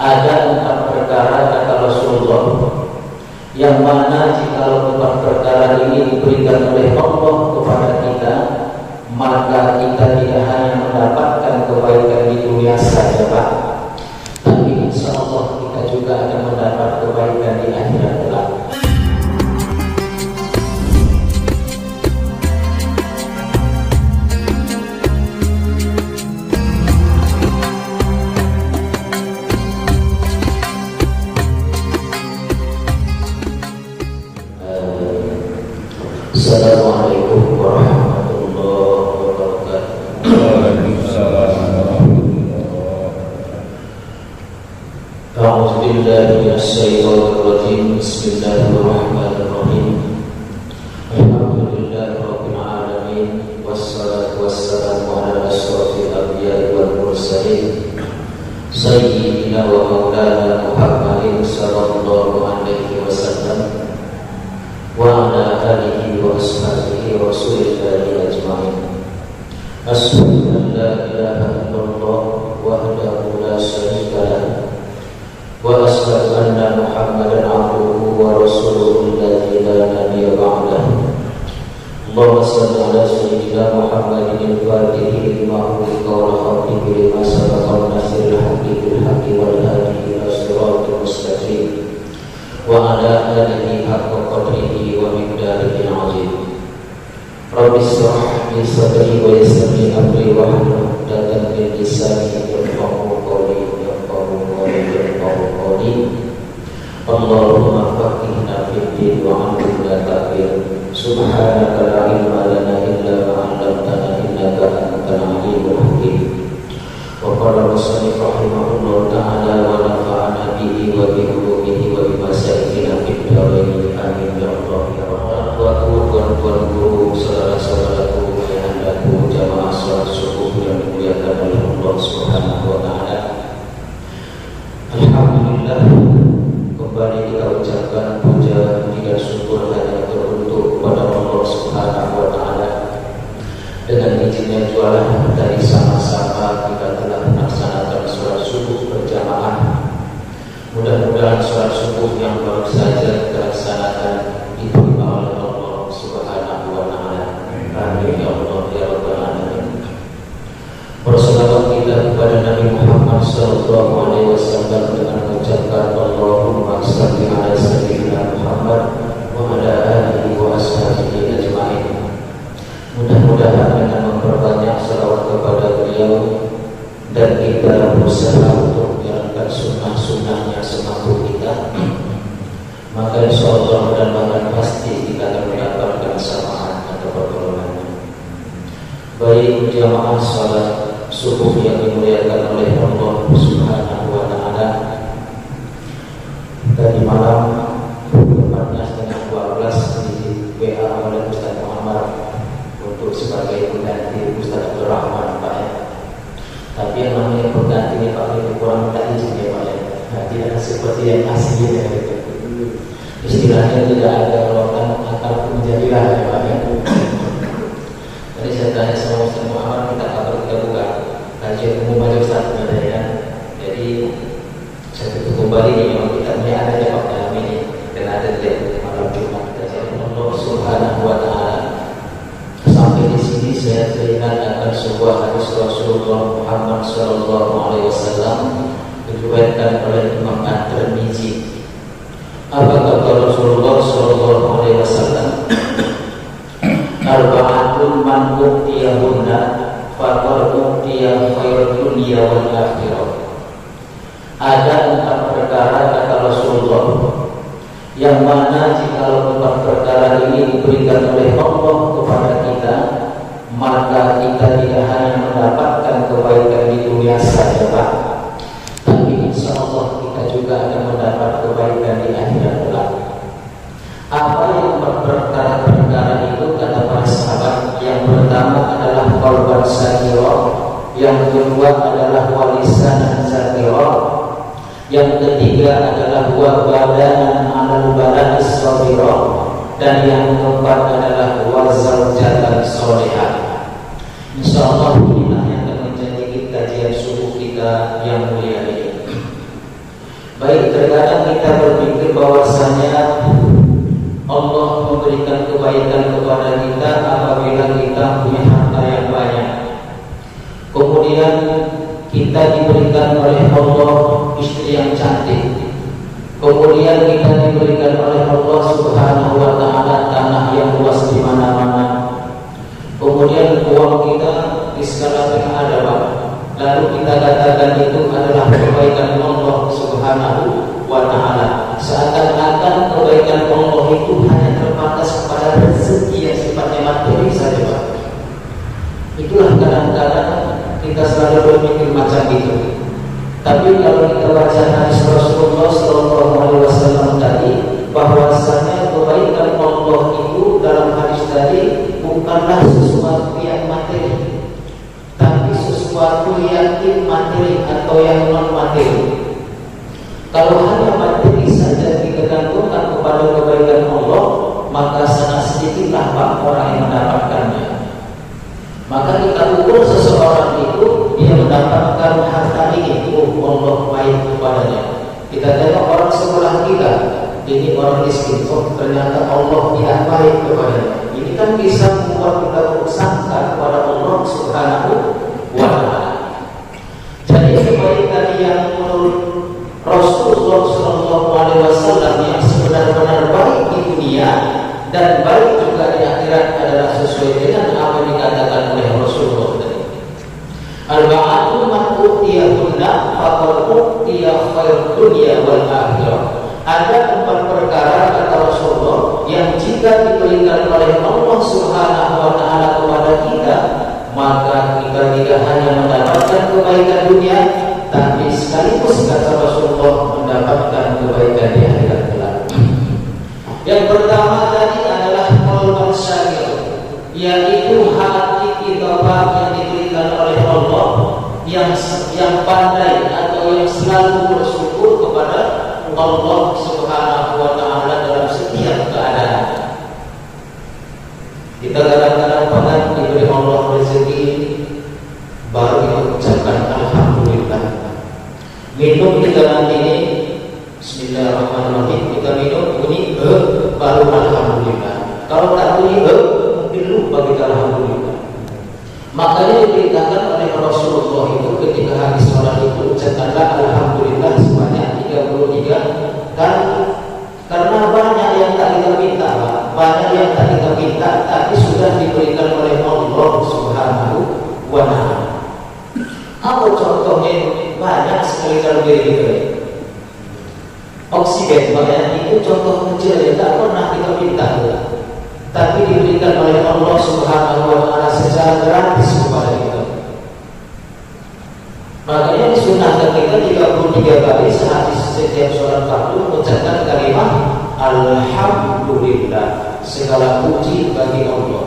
Ada 4 perkara kata Rasulullah, yang mana jika 4 perkara ini diberikan oleh Allah kepada kita, maka kita tidak hanya mendapatkan kebaikan di dunia saja, Pak, tapi insya Allah kita juga akan mendapat kebaikan di akhirat kelak. Assalamualaikum warahmatullahi wabarakatuh. Waalaikumsalam warahmatullahi wabarakatuh. A'udzu billahi minasyaitonir rajim. Bismillahirrahmanirrahim. Alhamdulillahi rabbil alamin, wassalatu wassalamu ala asyrofil anbiya'i wal mursalin, sayyidina wa maulana Muhammadin sallallahu alaihi wasallam wa ala alihi wa ashabihi rasulillahi ajma'in. Asyhadu an la ilaha illallah wahdahu la syarika lah wa asyhadu anna Muhammadan abduhu wa rasuluhu alladzi la nabiyya ba'dahu. Allahumma shalli ala sayyidina Muhammadin al-fatihi lima ughliqa wal khatimi lima sabaqa nasiril haqqi bil haqqi wal hadi ila siratal mustaqim wa ala alihi haqqa qadrihi wa miqdarihi al-'azim. Rabbi shrah li sadri wa yassir li amri wa hlul 'uqdatam min lisani yafqahu qawli. Allahumma faqihna fid din wa 'allimna ta'wil. Subhanaka la ilma lana illa ma 'allamtana innaka antal 'alimul hakim. Wa qala musannif rahimahullahu ta'ala wa nafa'ana bihi wa bi ulumihi wa bi masailina fid dharain. Amin ya Allah ya Rabbal alamin. Tuan-tuan guru, saudara-saudaraku, ayah-andaku, jamaah salat subuh yang dimuliakan oleh Allah Subhanahu wa taala. Alhamdulillah, kembali kita ucapkan puja dan syukur hanya teruntuk kepada Allah Subhanahu wa taala. Dengan izinnya jualan dari sama-sama kita telah melaksanakan sholat subuh berjamaah. Mudah-mudahan sholat subuh yang baru saja kita laksanakan diterima oleh Allah Subhanahu wa taala. Amin ya Allah ya rabbal alamin. Berselawat kita kepada Nabi Muhammad sallallahu alaihi wasallam dengan mengucapkan Allahumma shalli ala sayyidina Muhammad wa ala alihi wa ashabihi ajma'in. Mudah-mudahan dengan memperbanyak selawat kepada beliau dan kita berusaha untuk menjalankan sunnah-sunnahnya semampu kita, maka insya Allah mudah-mudahan pasti kita akan mendapatkan syafaat atau pertolongan. Baik jamaah salat subuh yang dimuliakan oleh Allah Subhanahu wa taala, tadi malam tepatnya setengah 12 di WA oleh Ustaz Muhammad untuk sebagai pengganti Ustaz Abdul Rahman, Pak ya. Tapi yang namanya pengganti ini Pak itu kurang minta izin ya Pak ya. Nah, tidak seperti yang aslinya gitu. Istilahnya tidak ada rokan akal menjadilah ya Pak ya. Tadi saya tanya sama Ustaz Muhammad, kita kabar kita buka kajian umum aja Ustaz sebenarnya ya. Jadi saya tutup kembali ini memang kita punya ada ya Pak dalam ini dan ada di malam Jumat kajian Allah Subhanahu wa taala. Sampai di sini saya teringat akan sebuah hadis Rasulullah Muhammad sallallahu alaihi wasallam diriwayatkan oleh Imam At-Tirmizi. Apa kata Rasulullah sallallahu alaihi wasallam? Arba'atun man u'tiyahunna faqad u'tiya khairal dunya wal akhirah. Ada 4 perkara kata Rasulullah, yang mana jika 4 perkara ini diberikan oleh Allah kepada kita, maka kita tidak hanya mendapatkan kebaikan di dunia saja Pak, tapi insya Allah kita juga akan mendapat kebaikan di akhirat kelak. Apa yang 4 perkara itu kata para sahabat? Yang pertama adalah qalban sakira, yang kedua adalah walisanan zakira, yang ketiga adalah wabadanan alal bala'is sabira, dan yang keempat adalah wazawjatan solehah. Insyaallah inilah yang akan menjadi kajian subuh kita yang mulia ini. Baik, terkadang kita berpikir bahwasanya Allah memberikan kebaikan kepada kita apabila kita punya harta yang banyak. Kemudian kita diberikan oleh Allah istri yang cantik. Kemudian kita diberikan oleh Allah Subhanahu wa taala tanah yang luas di mana-mana. Kemudian uang kita di segala penghadapan. Lalu kita katakan itu adalah kebaikan Allah Subhanahu wa taala. Seakan-akan kebaikan Allah itu hanya terbatas kepada rezeki yang sifatnya materi saja, Pak. Itulah kadang-kadang kita selalu berpikir macam itu. Tapi kalau kita baca hadis Rasulullah SAW tadi, bahwasanya kebaikan Allah itu dalam hadis tadi bukanlah sesuatu yang materi, tapi sesuatu yang immateri atau yang non materi. Kalau hanya materi saja kita gantungkan kepada kebaikan Allah, maka sangat sedikitlah Pak orang yang mendapatkannya. Maka kita ukur seseorang itu dia mendapatkan harta ini, Allah baik kepadanya. Kita tengok orang sebelah kita, ini orang miskin, ternyata Allah tidak baik kepadanya. Ini kan bisa membuat kita bersangka kepada Allah Subhanahu wa taala. Jadi kebaikan yang menurut Rasulullah SAW yang sebenar-benar baik di dunia dan baik juga di akhirat adalah sesuai dengan apa yang dikatakan oleh Rasulullah tadi. Al-ba'atu man utiyatunna faqad utiya khair dunya wal akhirah. Ada 4 perkara kata Rasulullah yang jika diberikan oleh Allah Subhanahu wa taala kepada kita, maka kita tidak hanya mendapatkan kebaikan dunia, tapi sekaligus kata Rasulullah mendapatkan kebaikan di akhirat kelak. Yang pertama tadi adalah qalban syakir, yaitu hati kita yang diberikan oleh Allah yang pandai atau yang selalu bersyukur kepada Allah Subhanahu wa taala dalam setiap keadaan. Kita kadang-kadang pernah diberi Allah rezeki baru kita ucapkan alhamdulillah. Minum kita nanti ini bismillahirrahmanirrahim, kita minum bunyi baru alhamdulillah. Kalau tak bunyi mungkin lupa kita alhamdulillah. Makanya diberitakan oleh Rasulullah itu ketika habis sholat itu ucapkanlah alhamdulillah sebanyak 33 kali. Karena banyak yang tak kita minta, banyak yang tak kita minta, tapi sudah diberikan oleh Allah Subhanahu wa taala. Apa contohnya? Banyak sekali kalau kita oksigen, makanya itu contoh kecil yang tak pernah kita minta, tapi diberikan oleh Allah Subhanahu wa taala secara gratis kepada kita. Makanya disunahkan kita 33 kali setiap sholat fardu mengucapkan kalimat alhamdulillah, segala puji bagi Allah.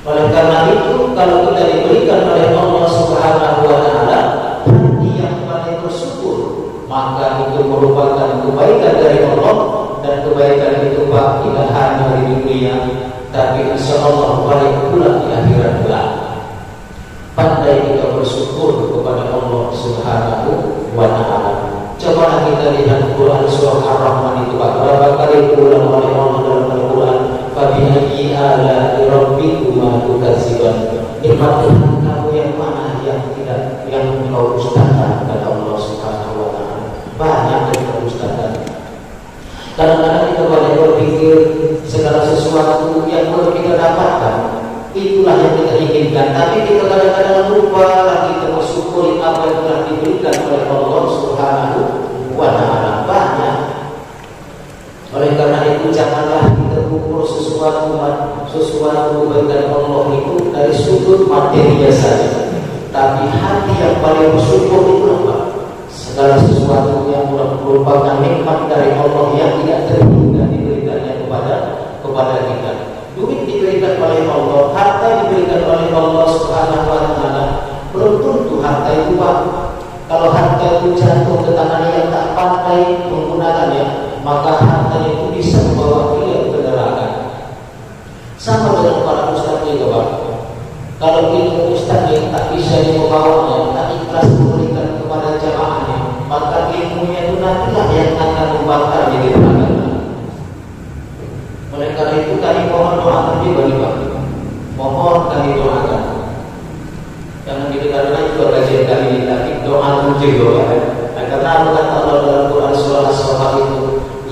Oleh karena itu, kalau kita diberikan oleh Allah Subhanahu wa taala hati yang paling bersyukur, maka itu merupakan kebaikan dari Allah, dan kebaikan itu Pak tidak hanya di dunia, tapi insyaallah balik pula di akhirat kelak. Pandai kita bersyukur kepada Allah Subhanahu wa taala. Cobalah kita lihat Quran surah Ar-Rahman itu Pak, berapa kali diulang oleh Allah dalam Al-Quran, fabi'ayyi ala'i rabbikuma tukadziban. Nikmat Tuhan kamu yang mana yang tidak, yang kau dustakan, kata Allah Subhanahu wa taala. Banyak yang kita dustakan. Kadang-kadang kita banyak berpikir segala sesuatu yang perlu kita dapatkan itulah yang kita inginkan, tapi kita kadang-kadang lupa lagi kita bersyukuri apa yang telah diberikan oleh Allah Subhanahu wa taala. Banyak. Oleh karena itu janganlah kita ukur sesuatu kebaikan Allah itu dari sudut materinya saja, tapi hati yang paling bersyukur itu apa? Segala sesuatu yang merupakan nikmat dari Allah yang tidak terhingga diberikannya kepada kita. Duit diberikan oleh Allah, harta diberikan oleh Allah Subhanahu wa taala. Belum tentu harta itu Pak. Kalau harta itu jatuh ke tangan yang tak pandai menggunakannya, maka harta itu bisa membawa dia ke neraka. Sama dengan para ustaz juga Pak. Kalau kita ustaz yang tak bisa membawanya, tak ikhlas memberikan kepada jamaahnya, maka anjing loh kan. Nah, karena apa kata Allah dalam Quran surah As-Saffat itu,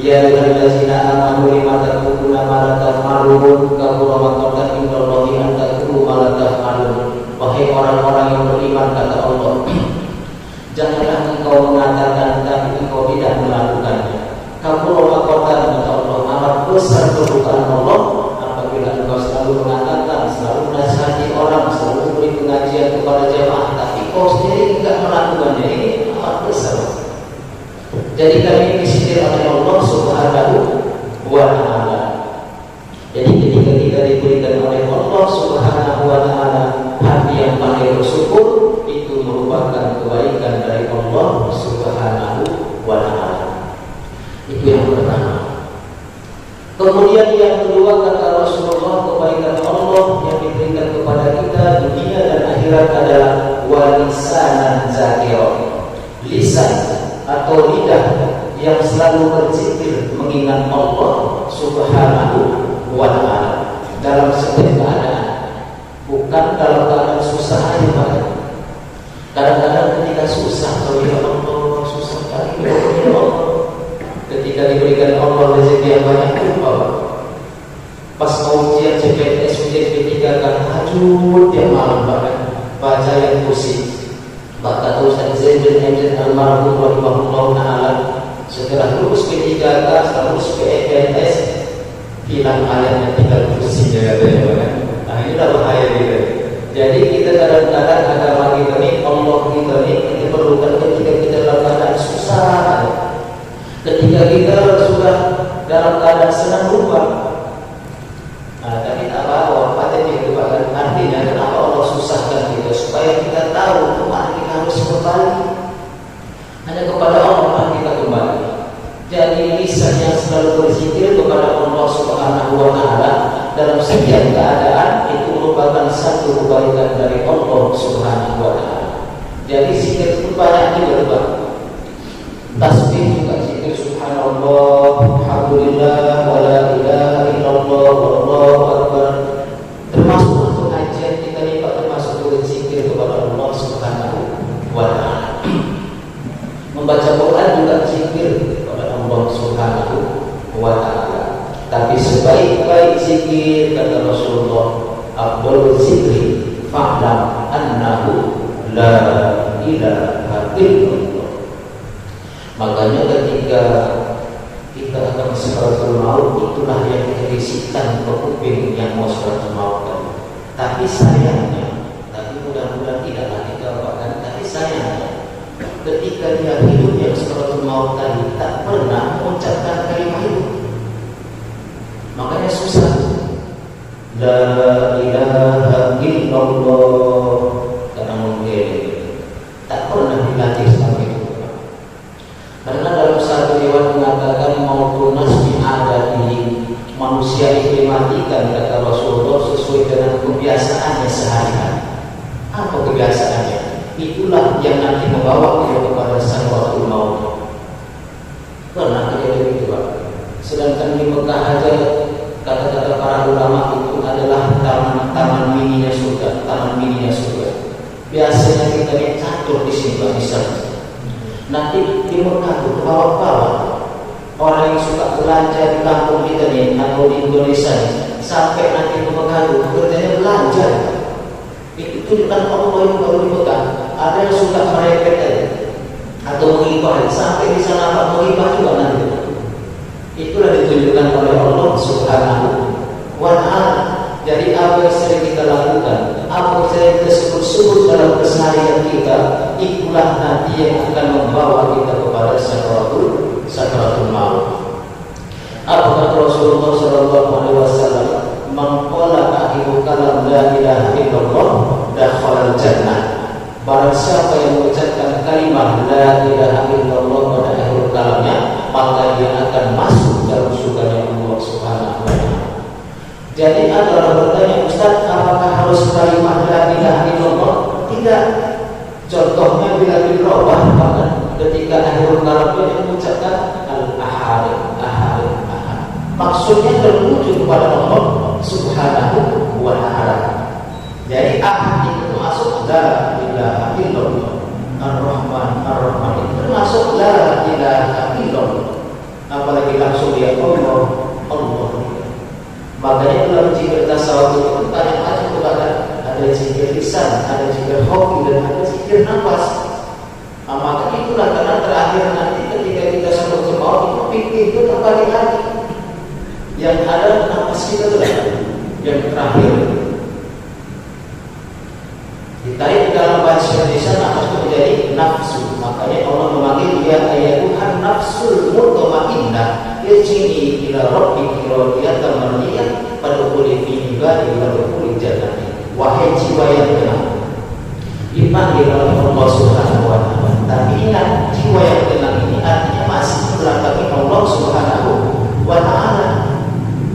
ya ayyuhallazina amanu lima taquluna ma la taf'alun kabura maqtan indallahi an taqulu ma la taf'alun. Wahai orang-orang yang beriman, kata Allah, janganlah engkau mengatakan tapi engkau tidak melakukannya. Kabura maqtan, kata Allah, amat besar keburukan Allah apabila engkau selalu mengatakan, selalu menasihati orang, selalu memberi pengajian kepada jamaah, tapi kau sendiri tidak melakukannya. Ini amat besar. Jadi kami disindir oleh Allah Subhanahu wa Ta'ala. Jadi ketika kita diberikan oleh Allah Subhanahu wa Ta'ala hati yang pandai bersyukur, itu merupakan kebaikan dari Allah Subhanahu wa Ta'ala. Itu yang pertama. Kemudian yang kedua, kata Rasulullah, kebaikan Allah yang diberikan kepada kita dunia dan akhirat adalah walisanan zakirah, lisan atau lidah yang selalu berzikir mengingat Allah Subhanahu wa Ta'ala dalam setiap keadaan, bukan dalam keadaan susah aja Pak. Kadang-kadang ketika susah, kalau ya Allah susah kali, ya Allah. Ketika diberikan Allah rezeki yang banyak, lupa. Pas mau ujian CPNS, ujian P3 kan hajut tiap malam bahkan baca yang pusing. Kata Ustaz Zain bin Hamzah almarhum rahimahullah ta'ala, setelah lulus P3 setelah lulus PNS, hilang ayatnya, tinggal pusing ya katanya kan. Nah inilah bahaya kita. Jadi kita kadang-kadang agama kita ini, Allah kita ini, kita perlukan ketika kita dalam keadaan susah. Ketika kita sudah dalam keadaan senang lupa. Nah, tapi tak apa-apa, patentnya itu bahkan artinya kenapa Allah susahkan kita, supaya kita tahu kemana kita harus kembali. Hanya kepada Allah kita kembali. Jadi lisan yang selalu berzikir kepada Allah Subhanahu wa Ta'ala dalam setiap keadaan itu merupakan satu kebaikan dari Allah Subhanahu wa Ta'ala. Jadi zikir itu banyak juga. Tasbih juga zikir, subhanallah, alhamdulillah, wa la ilaha illallah, wallahu akbar. Termasuk pengajian kita ini Pak, termasuk berzikir kepada Allah Subhanahu wa Ta'ala. Membaca Quran juga zikir kepada Allah Subhanahu wa Ta'ala. Tapi sebaik-baik zikir, kata Rasulullah, afdhalul zikri fa'lam annahu la ilaha illallah. Makanya ketika kita akan sakaratul maut, itulah yang kita bisikkan ke kuping yang mau sakaratul maut. Tapi sayangnya, tapi mudah-mudahan tidaklah kita lupakan, tapi sayangnya ketika dia hidup yang sakaratul maut tadi tak pernah mengucapkan kalimat itu. Makanya susah. La ilaha illallah, karena mungkin tak pernah dilatih sampai itu. Karena dalam satu riwayat mengatakan mautun nasbi adati, manusia itu dimatikan, kata Rasulullah, sesuai dengan kebiasaannya sehari-hari. Apa kebiasaannya? Itulah yang nanti membawa dia kepada sakaratul maut. Pernah kejadian itu Pak. Sedangkan di Mekah aja kata-kata para ulama itu adalah taman mininya surga, taman mininya surga. Biasanya kita lihat catur di sini Pak, misalnya. Nanti di Mekah itu bawa-bawa orang yang suka belanja di kampung kita nih atau di Indonesia nih, sampai nanti di Mekah itu kerjanya belanja. Itu tunjukkan Allah yang baru di Mekah. Ada yang suka merepet atau mengibah, sampai di sana Pak mengibah juga nanti. Itulah ditunjukkan oleh Allah Subhanahu wa Ta'ala. Jadi apa yang sering kita lakukan, apa yang sering kita sebut-sebut dalam keseharian kita, itulah nanti yang akan membawa kita kepada sakaratul maut. Apa kata Rasulullah sallallahu alaihi wasallam? Man qala akhiru kalam la ilaha illallah dakhala jannah. Barang siapa yang mengucapkan kalimat la ilaha illallah pada akhir kalamnya, maka dia akan masuk dalam surga Allah Subhanahu wa Ta'ala. Jadi adalah bertanya, Ustaz, apakah harus kalimat la ilaha illallah? Tidak. Contohnya bila dirubah, bahkan ketika akhir kalamnya dia mengucapkan al-ahad, ahad, ahad. Maksudnya terwujud kepada Allah Subhanahu wa Ta'ala. Jadi ahad itu masuk la ilaha illallah, ar-Rahman, langsung dia Allah. Makanya dalam zikir tasawuf itu banyak kepada ada zikir lisan, ada zikir hobi, dan ada zikir nafas. Makanya itulah karena terakhir nanti ketika kita sampai ke bawah itu pikir itu kembali lagi. Yang ada nafas kita tuh yang terakhir. Ditarik ke dalam bahasa Indonesia nafas itu menjadi nafsu. Makanya Allah memanggil dia ayatuhan nafsul mutmainnah. Irji'i ila rabbiki radiyatan mardiyah fadkhuli fi ibadi wadkhuli jannati. Wahai jiwa yang tenang, dipanggil oleh Allah Subhanahu wa taala. Tapi ingat, jiwa yang tenang ini artinya masih membelakangi Allah Subhanahu wa taala.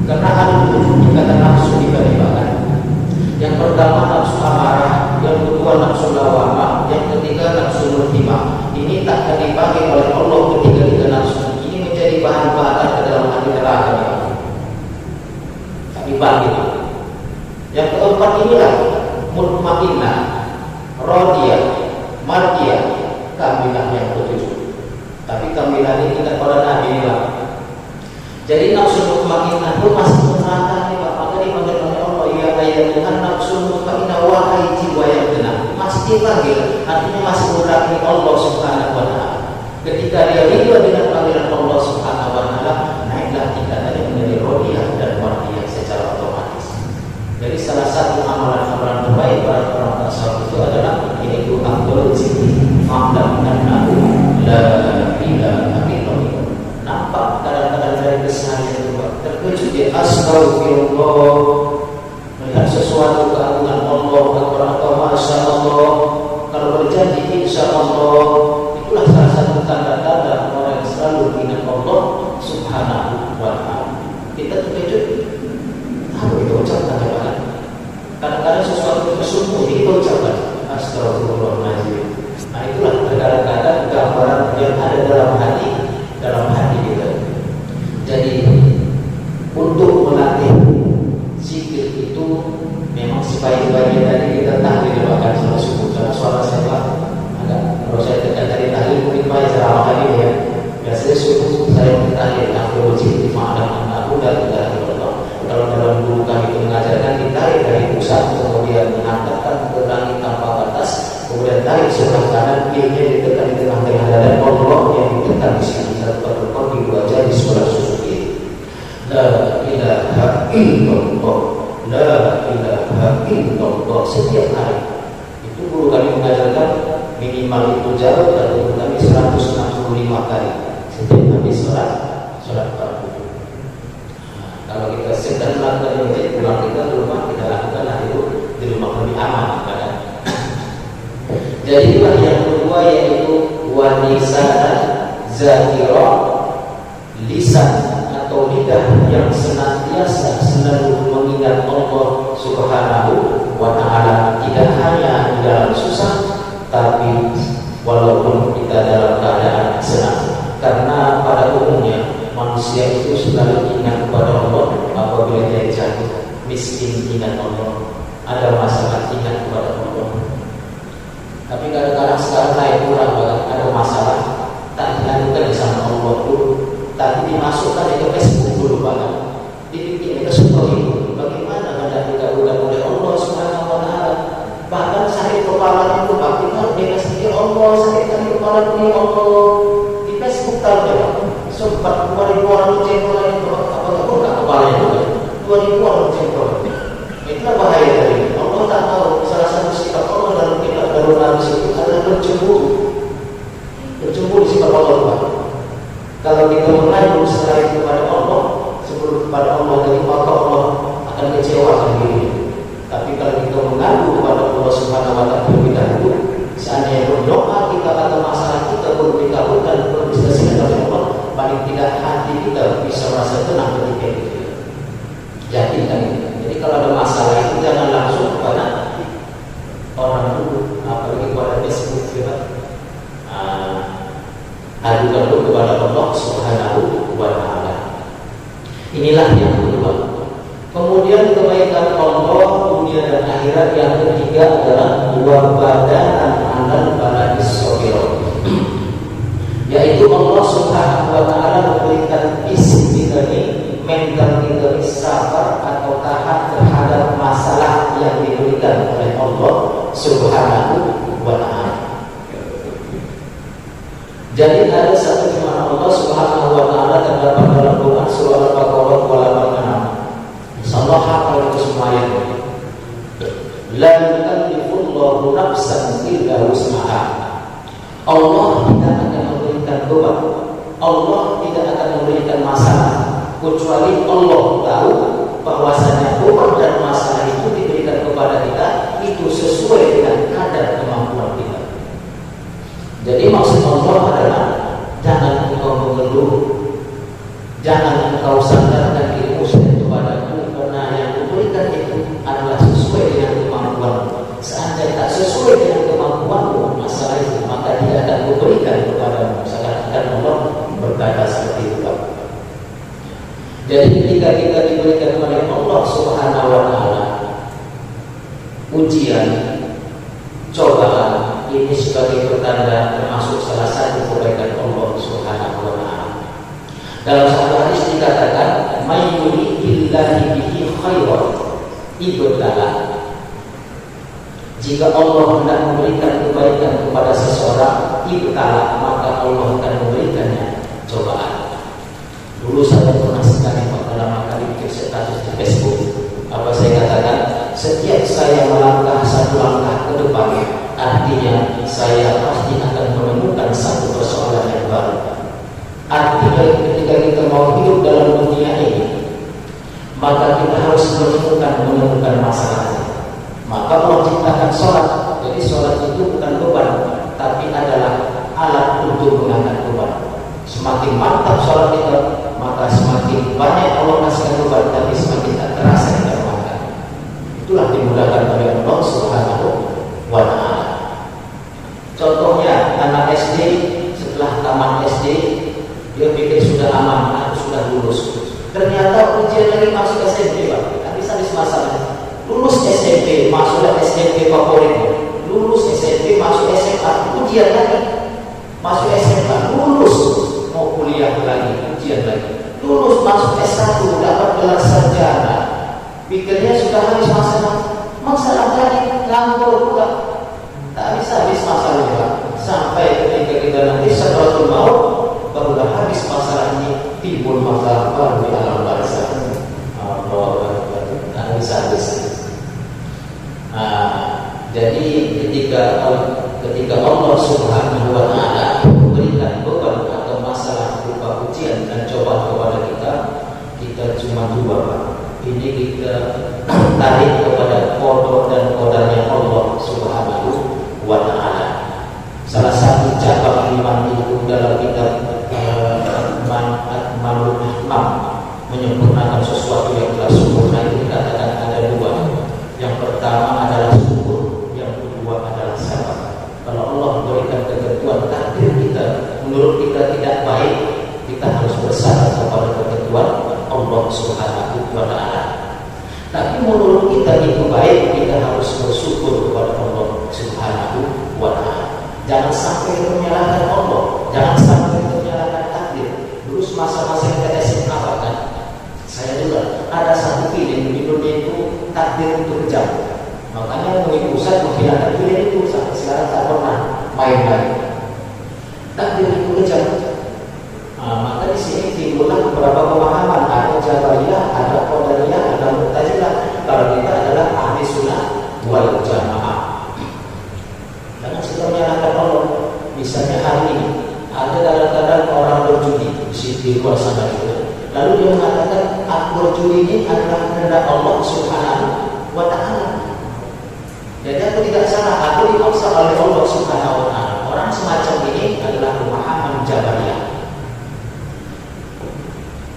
Karena ada tujuh kata nafsu dibagi-bagi. Yang pertama nafsu amarah, yang kedua nafsu lawamah, yang ketiga nafsu mutmainnah. Ini tak akan dipanggil oleh Allah ketiga nafsu. Jadi bahan bakar ke dalam hati neraka. Tak dipanggil. Yang keempat inilah mutmainnah, radiyah, mardiyah, kamilah yang ketujuh. Tapi kamilah ini tidak pada Nabi lah. Jadi nafsu mutmainnah itu masih neraka nih Pak. Maka dipanggil oleh Allah, ya ayatuhan nafsu mutmainnah, wahai jiwa yang tenang. Masih dipanggil, artinya masih mendekati Allah Subhanahu wa taala. Ketika dia ridho dengan panggilan Allah Subhanahu wa taala, naiklah tingkatannya menjadi radiyah dan mardiyah secara otomatis. Jadi salah satu amalan-amalan terbaik para orang tasawuf itu adalah ini doa berzikir, ma'lam annahu la ilaha illallah. Nampak kadang-kadang dari keseharian itu terkejut dia astagfirullah, melihat sesuatu keagungan Allah atau masya Allah, kalau berjanji insya Allah. Itulah salah satu tanda-tanda orang yang selalu ingat Allah Subhanahu wa taala. Kita terkejut. Apa itu ucapan coba? Kadang-kadang sesuatu itu sungguh kita ucapkan astagfirullahaladzim. Nah itulah kadang-kadang gambaran yang ada dalam hati kita. Jadi untuk melatih zikir itu memang sebaik-baiknya dari kita tahlil bahkan salah subuh karena suara saya kalau saya dekat dari tahlil mungkin baik ceramah lagi ya. Biasanya subuh saya tahlil afroji di ma'lam annahu la ilaha illallah. Kalau dalam guru kami itu mengajarkan ditarik dari pusat, kemudian mengangkatkan ke langit tanpa batas, kemudian tarik sebelah kanan, kirinya ditekan di tengah-tengah dada, Allah yang ditekan di sini satu berkor di dua jari sebelah susu kiri. La ilaha illallah, la ilaha illallah setiap hari. Itu guru kami mengajarkan minimal itu jauh dan guru kami 165 kali setiap habis sholat fardu. Kalau kita sedang melakukan ini pulang kita di rumah kita lakukanlah itu di rumah lebih aman kan? Jadi yang kedua yaitu wanisana zakirah, lisan atau lidah yang senantiasa selalu mengingat Allah Subhanahu wa taala, tidak hanya di dalam susah tapi walaupun kita dalam keadaan senang. Karena pada umumnya manusia itu selalu ingat kepada Allah apabila dia jatuh, miskin ingat Allah, ada masalah ingat kepada Allah. Tapi kadang-kadang sekarang naik kurang banget, ada masalah tak dilakukan sama Allah dulu, tapi dimasukkan ke Facebook dulu banget, dibikin ke story dulu. Bagaimana hendak dikabulkan oleh Allah Subhanahu wa taala? Bahkan sakit kepala itu kita dia kasih Allah, sakit kepala ini Allah. Di Facebook tahu ya, sempat 2.000 orang cekol itu apa kepala itu 2.000 orang cekol. Itulah bahaya dari Allah tak tahu. Salah satu sifat Allah dalam kitab Darul Hadis itu adalah bercemburu. Bercemburu sifat Allah Pak. Kalau kita mengadu setelah itu kepada Allah, sebelum kepada Allah dari maka Allah akan kecewa dengan diri. Tapi kalau kita mengadu kepada Allah Subhanahu wa taala terlebih dahulu, seandainya berdoa kita atau masalah kita belum dikabulkan, belum diselesaikan oleh Allah, paling tidak hati kita bisa merasa tenang ketika itu. Yakinkan itu. Jadi kalau ada masalah itu jangan langsung kepada orang dulu, apalagi kepada Facebook kita. Adukan dulu kepada Allah Subhanahu wa taala. Inilah yang kedua. Kemudian kebaikan Allah dunia dan akhirat yang ketiga adalah dua badanan alal baladis sabir, yaitu Allah Subhanahu wa taala memberikan Jadi ada satu firman Allah Subhanahu wa taala terdapat dalam Quran surah Al-Baqarah 286. Insyaallah hafal itu semuanya. La yukallifullahu nafsan illa wus'aha. Allah tidak akan memberikan beban, Allah tidak akan memberikan masalah kecuali Allah tahu bahwasanya beban dan masalah itu diberikan kepada kita itu sesuai dengan kadar kemampuan kita. Jadi maksud Allah adalah jangan engkau mengeluh, jangan engkau sandarkan dirimu kepadaku, karena yang kuberikan itu adalah sesuai dengan kemampuanmu. Seandainya tak sesuai dengan kemampuanmu masalah itu, maka tidak akan kuberikan kepadamu. Seakan-akan Allah berkata seperti itu. Jadi ketika kita diberikan oleh Allah Subhanahu wa taala ujian, cobaan, ini sebagai pertanda termasuk salah satu kebaikan Allah Subhanahu wa taala. Dalam satu hadis dikatakan, "May yuridillahi bihi khairan ibtala." Jika Allah hendak memberikan kebaikan kepada seseorang, ibtala, maka Allah akan memberikannya cobaan. Dulu saya pernah sekali pertama kali bikin status di Facebook. Apa saya katakan? Setiap saya melangkah satu langkah ke depan, artinya saya pasti akan menemukan satu persoalan yang baru. Artinya ketika kita mau hidup dalam dunia ini, maka kita harus menemukan masalahnya. Maka Allah ciptakan sholat. Jadi sholat itu bukan beban, tapi adalah alat untuk mengangkat beban. Semakin mantap sholat kita, maka semakin banyak Allah kasihkan beban, tapi semakin tak terasa kita mengangkat. Itulah dimudahkan oleh Allah Subhanahu wa taala. Contohnya anak SD setelah tamat SD dia pikir sudah aman, aku sudah lulus. Ternyata ujian lagi masuk SMP, Pak. Habis masalah. Lulus SMP, masuklah SMP favoritnya. Lulus SMP, masuk SMA, ujian lagi. Masuk SMA, lulus, mau kuliah lagi, ujian lagi. Lulus masuk S1, dapat gelar sarjana. Pikirnya sudah habis masalah lagi, nganggur pula. Tak bisa habis masalahnya, Pak. Sampai ketika kita nanti sakratul maut, barulah habis masalah ini, timbul masalah baru di alam barzakh. Allah, tak bisa habis. Jadi ketika Allah Subhanahu wa taala memberikan beban atau masalah berupa ujian dan cobaan kepada kita cuma dua, Pak. Ini kita tarik kepada qada dan qadarnya Allah Subhanahu wa taala. Salah satu cabang iman itu dalam kitab Manul Ahkam menyempurnakan sesuatu yang telah sempurna itu dikatakan ada dua. Yang pertama adalah syukur, yang kedua adalah sabar. Kalau Allah memberikan ketentuan takdir kita, menurut kita tidak baik, kita harus bersabar kepada ketentuan Allah Subhanahu wa taala. Tapi menurut kita itu baik, kita harus bersyukur kepada Allah Subhanahu wa taala. Jangan sampai menyalahkan Allah, jangan sampai menyalahkan takdir. Dulu masa-masa kita SMA kan, saya juga ada satu film di dunia itu takdir itu kejam. Makanya mungkin pusat menghilangkan film itu sampai sekarang tak pernah main lagi. Takdir itu kejam. Maka di sini timbullah beberapa pemahaman, ada Jabariyah, ada Qadariyah, ada Mu'tazilah. Kalau kita adalah ahli sunnah wal jamaah. Jangan kita menyalahkan Allah. Misalnya hari ini ada kadang-kadang orang berjudi di luar sana juga. Lalu dia mengatakan berjudi ini adalah kehendak Allah Subhanahu wa taala. Jadi aku tidak salah, aku dipaksa oleh Allah Subhanahu wa taala. Orang semacam ini adalah pemahaman Jabariyah.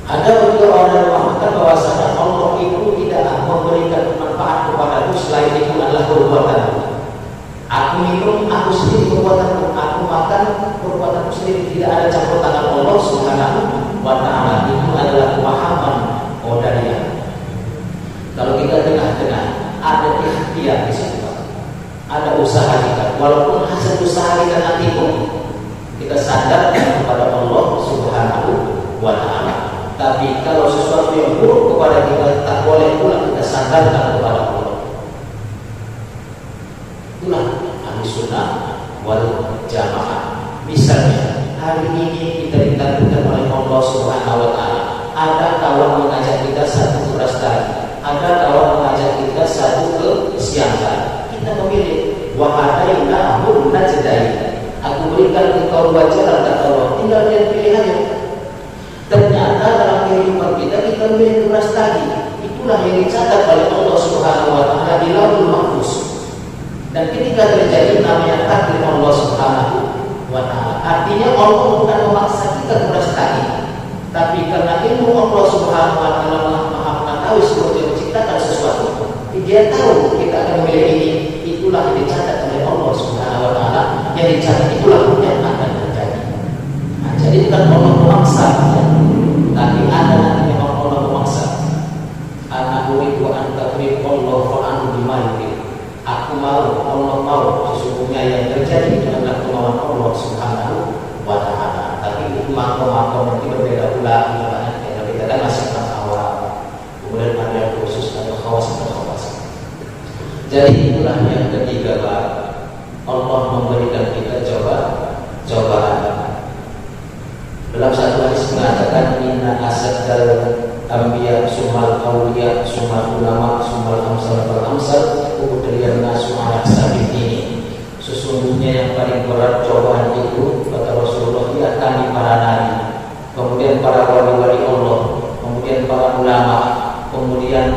Ada juga orang yang mengatakan bahwasanya Allah itu tidak memberikan manfaat kepadaku selain itu adalah perbuatanku. Aku minum, aku sendiri perbuatanku. Aku makan, perbuatanku sendiri. Tidak ada campur tangan Allah Subhanahu wa taala. Itu adalah pemahaman Qadariyah. Kalau kita tengah-tengah ada ikhtiar di situ, ada usaha kita. Walaupun hasil usaha kita nanti pun kita sadar kepada Allah Subhanahu wa taala. Tapi kalau sesuatu yang buruk kepada kita, tak boleh pula kita sadarkan kepada Allah. Itulah ahli sunnah wal jamaah. Misalnya hari ini kita ditakdirkan oleh Allah Subhanahu wa Ta'ala. Ada kawan mengajak kita satu ke Rastari, ada kawan mengajak kita satu ke Siangkan. Kita memilih wahadainahum najdain. Aku berikan engkau dua jalan, kata Allah, tinggal lihat pilihannya. Ternyata dalam kehidupan kita memilih ke Rastari. Itulah yang dicatat oleh Allah Subhanahu wa Ta'ala di Lauhul Mahfuz. Dan ketika terjadi namanya takdir Allah Subhanahu wa Ta'ala, artinya Allah bukan memaksa kita berastagi, tapi karena ilmu Allah Subhanahu wa Ta'ala Maha mengetahui sebelum Dia menciptakan sesuatu, Dia tahu kita akan memilih ini. Itulah yang dicatat oleh Allah Subhanahu wa Ta'ala, yang dicatat itulah yang akan terjadi. Nah, jadi bukan Allah memaksa, ya, tapi ada nanti memang Allah memaksa. Anak uridu an takrim Allah fa'anu bimayukin. Aku mau, Allah mau, sesungguhnya yang terjadi itu adalah kemauan Allah Subhanahu wa Ta'ala. Tapi itu makom-makom nanti berbeda pula, karena kita kan masih orang awal. Kemudian ada khusus atau khawas. Jadi itulah yang ketiga, Pak. Allah memberikan kita cobaan. Dalam satu hadis mengatakan inna asaddal anbiya sumal awliya sumal ulama sumal amsal wal amsal kemudian nasu ala sabit ini. Sesungguhnya yang paling berat cobaan itu, kata Rasulullah, ya kami para nabi, kemudian para wali-wali Allah, kemudian para ulama, kemudian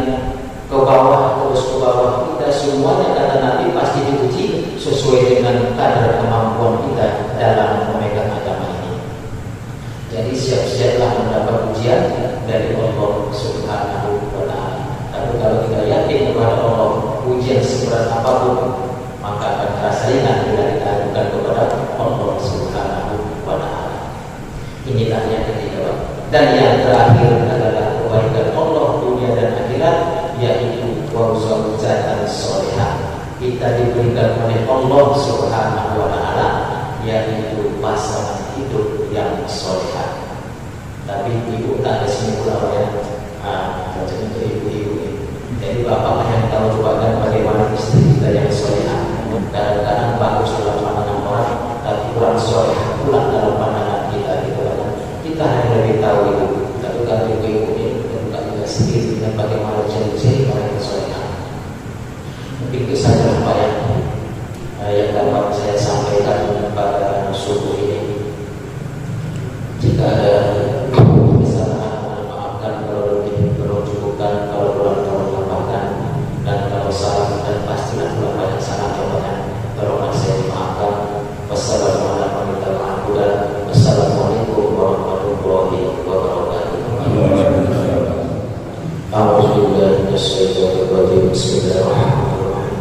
ke bawah, terus ke bawah, kita semuanya kata Nabi pasti diuji sesuai dengan kadar kemampuan kita dalam memegang agama ini. Jadi siap-siaplah mendapat ujian dari Allah Subhanahu wa Ta'ala. Tapi kalau kita yakin kepada Allah, ujian seberat apapun, maka akan terasa ringan bila kita ajukan kepada Allah Subhanahu wa Ta'ala. Inilah yang ketiga. Dan yang terakhir adalah kebaikan Allah dunia dan akhirat, yaitu zawjatan salihah. Kita diberikan oleh Allah Subhanahu wa Ta'ala, yaitu pasangan hidup yang salihah. Tapi ibu tak ada sini pula ya. Macam itu ibu-ibu. Jadi bapak yang tahu juga kan bagaimana istri kita yang salihah. Kadang-kadang bagus dalam pandangan orang, tapi kurang salihah pula dalam pandangan kita. Kita hanya lebih tahu itu. Tapi kalau ibu-ibu ini kita juga sendiri dengan bagaimana ciri-ciri orang yang salihah. Mungkin itu saja Pak yang dapat saya sampaikan pada subuh ini. Jika ada kesalahan, mohon maafkan. Kalau lebih perlu cukupkan, kalau kurang tolong tambahkan, dan kalau salah dan pastilah kurang banyak salah jawabannya, tolong saya dimaafkan. Wassalamualaikum warahmatullahi wabarakatuh. Bismillahirrahmanirrahim.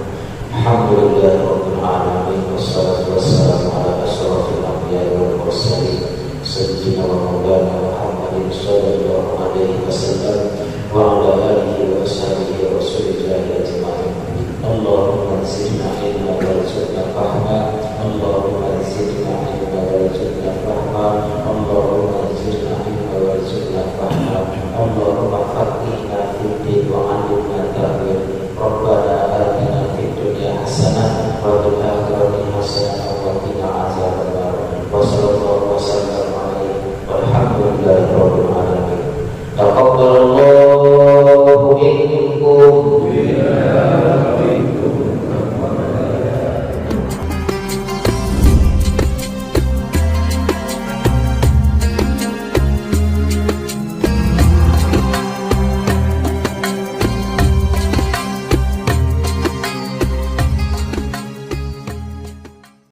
Alhamdulillahirabbil alamin wassalatu wassalamu ala asyrafil anbiya'i wal mursalin sayyidina wa maulana Muhammadin sallallahu alaihi wasallam wa ala alihi wa ashabihi wa rasulillahi ajma'in. Allahumma zidna ilma warzuqna fahma. Allahumma zidna ilma warzuqna fahma. Allahumma zidna ilma warzuqna fahma. Allahumma faqihna fid din wa 'allimna ta'wil. Rabbana atina fid dunya hasanah wa fil akhirati hasanah